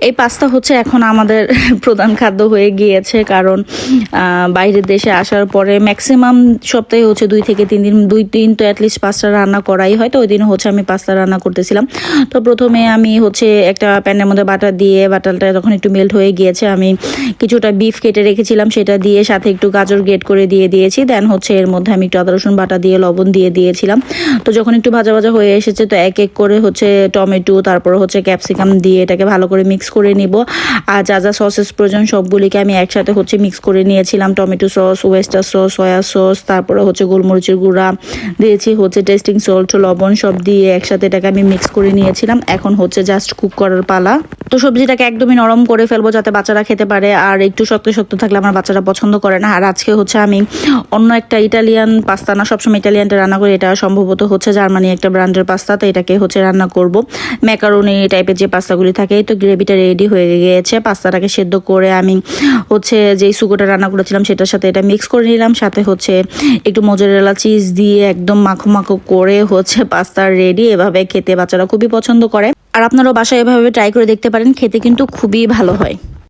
এই পাস্তা হচ্ছে এখন আমাদের প্রধান খাদ্য হয়ে গিয়েছে, কারণ বাইরের দেশে আসার পরে ম্যাক্সিমাম সপ্তাহে হচ্ছে 2 থেকে 3 দিন, 2 দিন তো অ্যাটলিস্ট পাস্তা রান্না করাই হয়। তো ওই দিন হচ্ছে আমি পাস্তা রান্না করতেছিলাম। তো প্রথমে আমি হচ্ছে একটা প্যানের মধ্যে বাটার দিয়ে, বাটারটা যখন একটু মেল্ট হয়ে গিয়েছে, আমি কিছুটা বিফ কেটে রেখেছিলাম, সেটা দিয়ে সাথে একটু গাজর গ্রেট করে দিয়ে দিয়েছি। দেন হচ্ছে এর মধ্যে আমি একটু আদা রসুন বাটা দিয়ে লবণ দিয়ে দিয়েছিলাম। তো যখন একটু ভাজা ভাজা হয়ে এসেছে, তো এক এক করে হচ্ছে টমেটো, তারপর হচ্ছে ক্যাপসিকাম দিয়ে এটাকে ভালো করে মিক্স করে নিব। আর যা যা সসেস প্রয়োজন সবগুলিকে আমি একসাথে হচ্ছে মিক্স করে নিয়েছিলাম। Tomato sauce, oyster sauce, soya sauce, তারপরে হচ্ছে গোলমরিচের গুঁড়া দিয়েছি, হচ্ছে টেস্টিং সল্ট, লবণ সব দিয়ে একসাথে এটাকে আমি মিক্স করে নিয়েছিলাম। এখন হচ্ছে জাস্ট কুক করার পালা। তো সবজিটাকে একদমই নরম করে ফেলবো যাতে বাচ্চারা খেতে পারে, আর একটু শক্ত শক্ত থাকলে আমার বাচ্চারা পছন্দ করে না। আর আজকে হচ্ছে আমি অন্য একটা ইটালিয়ান পাস্তা, না সবসময় ইটালিয়ানটা রান্না করি, এটা সম্ভবত হচ্ছে জার্মানি একটা ব্র্যান্ডের পাস্তা, তো এটাকে হচ্ছে রান্না করব। ম্যাকারোনি টাইপের যে পাস্তাগুলি থাকে। তো গ্রেভিটা রেডি হয়ে গিয়েছে। পাস্তাটাকে সেদ্ধ করে আমি হচ্ছে যেই সুগোটা রান্না করেছিলাম সেটার সাথে এটা মিক্স করে নিলাম, সাথে হচ্ছে একটু মোজারেলা চিজ দিয়ে একদম মাখো মাখো করে হচ্ছে পাস্তা রেডি। এভাবে খেতে বাচ্চারা খুবই পছন্দ করে, আর আপনারাও বাসায় এভাবে ট্রাই করে দেখতে পারেন, খেতে কিন্তু খুবই ভালো হয়।